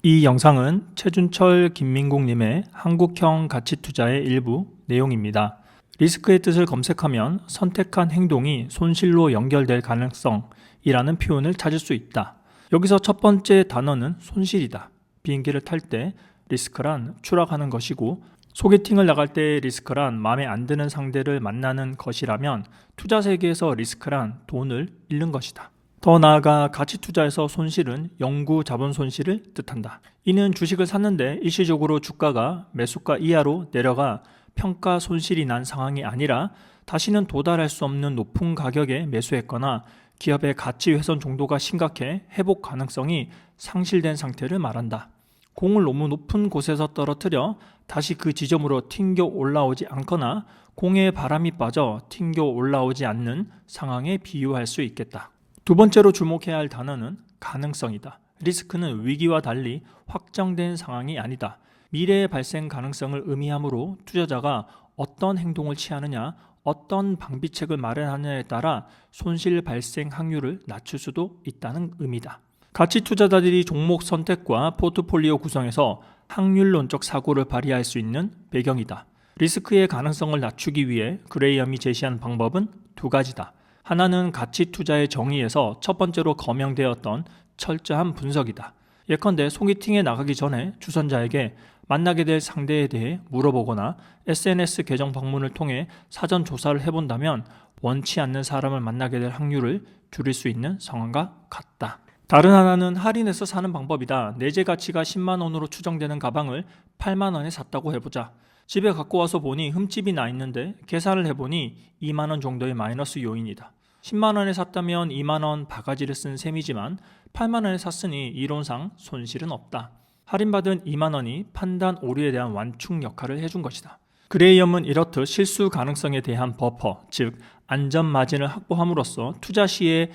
이 영상은 최준철, 김민국님의 한국형 가치투자의 일부 내용입니다. 리스크의 뜻을 검색하면 선택한 행동이 손실로 연결될 가능성이라는 표현을 찾을 수 있다. 여기서 첫 번째 단어는 손실이다. 비행기를 탈 때 리스크란 추락하는 것이고, 소개팅을 나갈 때 리스크란 마음에 안 드는 상대를 만나는 것이라면, 투자 세계에서 리스크란 돈을 잃는 것이다. 더 나아가 가치 투자에서 손실은 영구 자본 손실을 뜻한다. 이는 주식을 샀는데 일시적으로 주가가 매수가 이하로 내려가 평가 손실이 난 상황이 아니라 다시는 도달할 수 없는 높은 가격에 매수했거나 기업의 가치 훼손 정도가 심각해 회복 가능성이 상실된 상태를 말한다. 공을 너무 높은 곳에서 떨어뜨려 다시 그 지점으로 튕겨 올라오지 않거나 공에 바람이 빠져 튕겨 올라오지 않는 상황에 비유할 수 있겠다. 두 번째로 주목해야 할 단어는 가능성이다. 리스크는 위기와 달리 확정된 상황이 아니다. 미래의 발생 가능성을 의미하므로 투자자가 어떤 행동을 취하느냐, 어떤 방비책을 마련하느냐에 따라 손실 발생 확률을 낮출 수도 있다는 의미다. 가치 투자자들이 종목 선택과 포트폴리오 구성에서 확률론적 사고를 발휘할 수 있는 배경이다. 리스크의 가능성을 낮추기 위해 그레이엄이 제시한 방법은 두 가지다. 하나는 가치 투자의 정의에서 첫 번째로 거명되었던 철저한 분석이다. 예컨대 소개팅에 나가기 전에 주선자에게 만나게 될 상대에 대해 물어보거나 SNS 계정 방문을 통해 사전 조사를 해본다면 원치 않는 사람을 만나게 될 확률을 줄일 수 있는 상황과 같다. 다른 하나는 할인해서 사는 방법이다. 내재 가치가 10만 원으로 추정되는 가방을 8만 원에 샀다고 해보자. 집에 갖고 와서 보니 흠집이 나 있는데 계산을 해보니 2만 원 정도의 마이너스 요인이다. 10만 원에 샀다면 2만 원 바가지를 쓴 셈이지만 8만 원에 샀으니 이론상 손실은 없다. 할인받은 2만 원이 판단 오류에 대한 완충 역할을 해준 것이다. 그레이엄은 이렇듯 실수 가능성에 대한 버퍼, 즉 안전 마진을 확보함으로써 투자 시에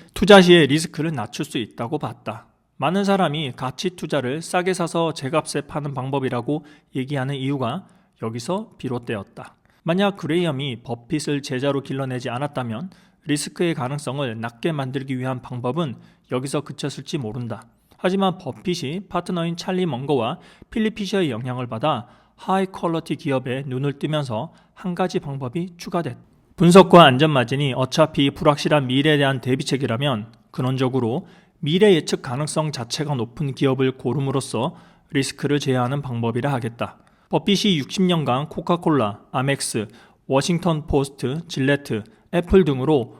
리스크를 낮출 수 있다고 봤다. 많은 사람이 가치 투자를 싸게 사서 제값에 파는 방법이라고 얘기하는 이유가 여기서 비롯되었다. 만약 그레이엄이 버핏을 제자로 길러내지 않았다면 리스크의 가능성을 낮게 만들기 위한 방법은 여기서 그쳤을지 모른다. 하지만 버핏이 파트너인 찰리 먼거와 필립 피셔의 영향을 받아 하이 퀄리티 기업에 눈을 뜨면서 한 가지 방법이 추가됐다. 분석과 안전 마진이 어차피 불확실한 미래에 대한 대비책이라면 근원적으로 미래 예측 가능성 자체가 높은 기업을 고름으로써 리스크를 제어하는 방법이라 하겠다. 버핏이 60년간 코카콜라, 아멕스, 워싱턴 포스트, 질레트, 애플 등으로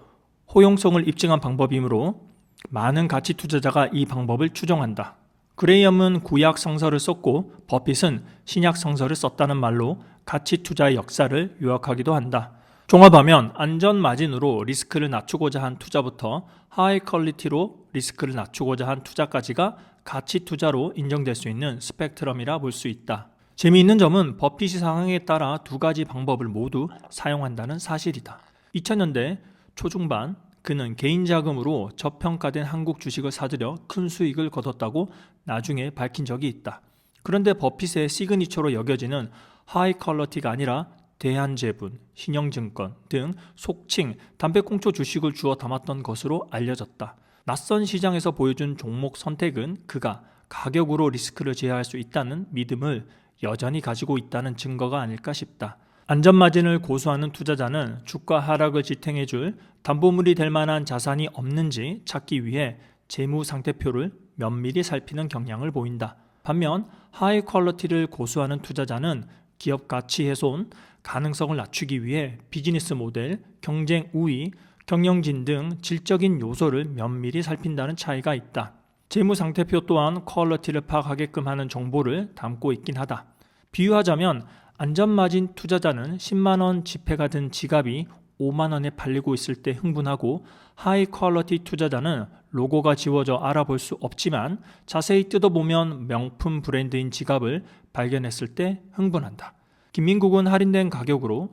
호용성을 입증한 방법이므로 많은 가치 투자자가 이 방법을 추종한다. 그레이엄은 구약 성서를 썼고 버핏은 신약 성서를 썼다는 말로 가치 투자의 역사를 요약하기도 한다. 종합하면 안전 마진으로 리스크를 낮추고자 한 투자부터 하이 퀄리티로 리스크를 낮추고자 한 투자까지가 가치 투자로 인정될 수 있는 스펙트럼이라 볼 수 있다. 재미있는 점은 버핏이 상황에 따라 두 가지 방법을 모두 사용한다는 사실이다. 2000년대 초중반 그는 개인 자금으로 저평가된 한국 주식을 사들여 큰 수익을 거뒀다고 나중에 밝힌 적이 있다. 그런데 버핏의 시그니처로 여겨지는 하이 퀄리티가 아니라 대한제분, 신영증권 등 속칭 담배꽁초 주식을 주워 담았던 것으로 알려졌다. 낯선 시장에서 보여준 종목 선택은 그가 가격으로 리스크를 제어할 수 있다는 믿음을 여전히 가지고 있다는 증거가 아닐까 싶다. 안전마진을 고수하는 투자자는 주가 하락을 지탱해줄 담보물이 될 만한 자산이 없는지 찾기 위해 재무상태표를 면밀히 살피는 경향을 보인다. 반면 하이 퀄리티를 고수하는 투자자는 기업 가치 훼손 가능성을 낮추기 위해 비즈니스 모델, 경쟁 우위, 경영진 등 질적인 요소를 면밀히 살핀다는 차이가 있다. 재무상태표 또한 퀄리티를 파악하게끔 하는 정보를 담고 있긴 하다. 비유하자면 안전마진 투자자는 10만원 지폐가 든 지갑이 5만원에 팔리고 있을 때 흥분하고 하이 퀄리티 투자자는 로고가 지워져 알아볼 수 없지만 자세히 뜯어보면 명품 브랜드인 지갑을 발견했을 때 흥분한다. 김민국은 할인된 가격으로,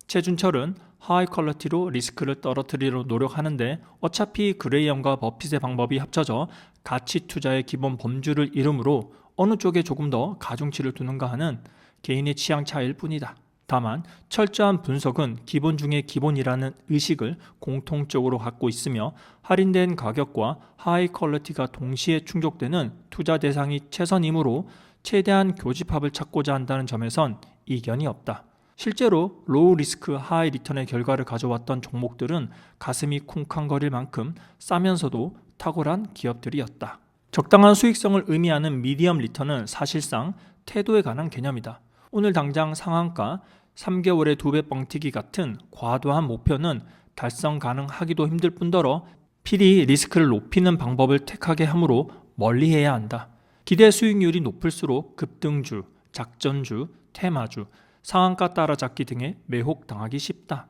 최준철은 하이 퀄리티로 리스크를 떨어뜨리려 노력하는데 어차피 그레이엄과 버핏의 방법이 합쳐져 가치 투자의 기본 범주를 이루므로 어느 쪽에 조금 더 가중치를 두는가 하는 개인의 취향 차이일 뿐이다. 다만 철저한 분석은 기본 중에 기본이라는 의식을 공통적으로 갖고 있으며 할인된 가격과 하이 퀄리티가 동시에 충족되는 투자 대상이 최선이므로 최대한 교집합을 찾고자 한다는 점에선 이견이 없다. 실제로 로우 리스크 하이 리턴의 결과를 가져왔던 종목들은 가슴이 쿵쾅거릴 만큼 싸면서도 탁월한 기업들이었다. 적당한 수익성을 의미하는 미디엄 리턴은 사실상 태도에 관한 개념이다. 오늘 당장 상한가 3개월에 2배 뻥튀기 같은 과도한 목표는 달성 가능하기도 힘들 뿐더러 필히 리스크를 높이는 방법을 택하게 하므로 멀리해야 한다. 기대 수익률이 높을수록 급등주, 작전주, 테마주, 상한가 따라잡기 등에 매혹당하기 쉽다.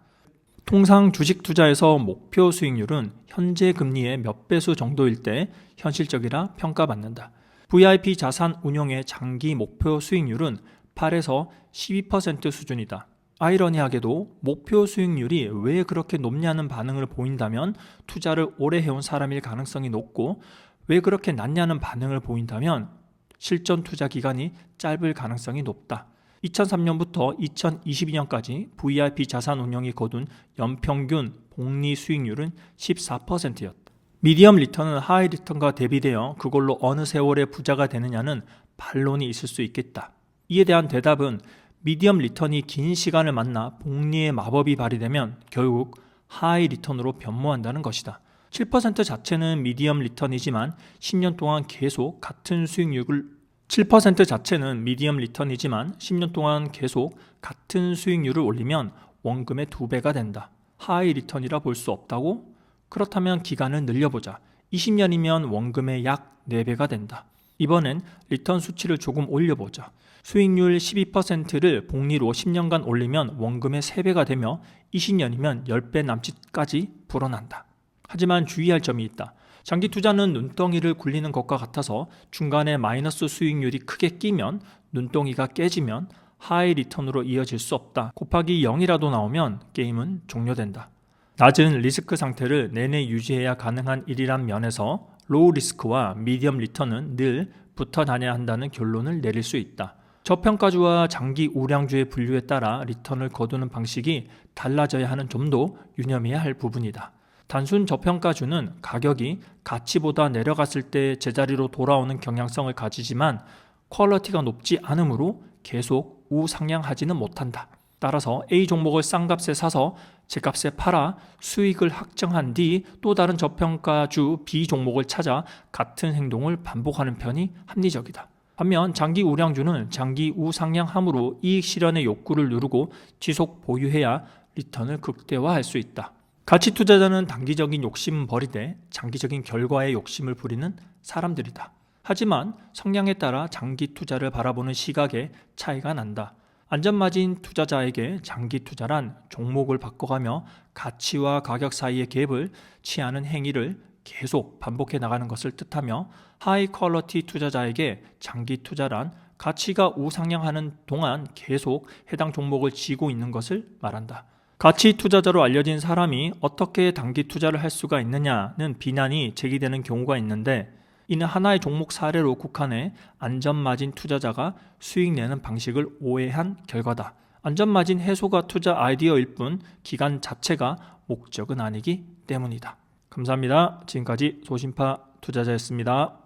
통상 주식 투자에서 목표 수익률은 현재 금리의 몇 배수 정도일 때 현실적이라 평가받는다. VIP 자산 운용의 장기 목표 수익률은 8에서 12% 수준이다. 아이러니하게도 목표 수익률이 왜 그렇게 높냐는 반응을 보인다면 투자를 오래 해온 사람일 가능성이 높고, 왜 그렇게 낮냐는 반응을 보인다면 실전 투자 기간이 짧을 가능성이 높다. 2003년부터 2022년까지 VIP 자산 운용이 거둔 연평균 복리 수익률은 14%였다. 미디엄 리턴은 하이 리턴과 대비되어 그걸로 어느 세월에 부자가 되느냐는 반론이 있을 수 있겠다. 이에 대한 대답은 미디엄 리턴이 긴 시간을 만나 복리의 마법이 발휘되면 결국 하이 리턴으로 변모한다는 것이다. 7% 자체는 미디엄 리턴이지만 10년 동안 계속 같은 수익률을 7% 자체는 미디엄 리턴이지만 10년 동안 계속 같은 수익률을 올리면 원금의 2배가 된다. 하이 리턴이라 볼 수 없다고? 그렇다면 기간을 늘려보자. 20년이면 원금의 약 4배가 된다. 이번엔 리턴 수치를 조금 올려보자. 수익률 12%를 복리로 10년간 올리면 원금의 3배가 되며 20년이면 10배 남짓까지 불어난다. 하지만 주의할 점이 있다. 장기 투자는 눈덩이를 굴리는 것과 같아서 중간에 마이너스 수익률이 크게 끼면 눈덩이가 깨지면 하이 리턴으로 이어질 수 없다. 곱하기 0이라도 나오면 게임은 종료된다. 낮은 리스크 상태를 내내 유지해야 가능한 일이란 면에서 로우 리스크와 미디엄 리턴은 늘 붙어 다녀야 한다는 결론을 내릴 수 있다. 저평가주와 장기 우량주의 분류에 따라 리턴을 거두는 방식이 달라져야 하는 점도 유념해야 할 부분이다. 단순 저평가주는 가격이 가치보다 내려갔을 때 제자리로 돌아오는 경향성을 가지지만 퀄리티가 높지 않으므로 계속 우상향하지는 못한다. 따라서 A 종목을 싼 값에 사서 제값에 팔아 수익을 확정한 뒤 또 다른 저평가주 B 종목을 찾아 같은 행동을 반복하는 편이 합리적이다. 반면 장기 우량주는 장기 우상향함으로 이익 실현의 욕구를 누르고 지속 보유해야 리턴을 극대화할 수 있다. 가치 투자자는 단기적인 욕심은 버리되 장기적인 결과에 욕심을 부리는 사람들이다. 하지만 성향에 따라 장기 투자를 바라보는 시각에 차이가 난다. 안전마진 투자자에게 장기 투자란 종목을 바꿔가며 가치와 가격 사이의 갭을 취하는 행위를 계속 반복해 나가는 것을 뜻하며, 하이 퀄리티 투자자에게 장기 투자란 가치가 우상향하는 동안 계속 해당 종목을 쥐고 있는 것을 말한다. 가치 투자자로 알려진 사람이 어떻게 단기 투자를 할 수가 있느냐는 비난이 제기되는 경우가 있는데, 이는 하나의 종목 사례로 국한해 안전마진 투자자가 수익 내는 방식을 오해한 결과다. 안전마진 해소가 투자 아이디어일 뿐 기간 자체가 목적은 아니기 때문이다. 감사합니다. 지금까지 소심파 투자자였습니다.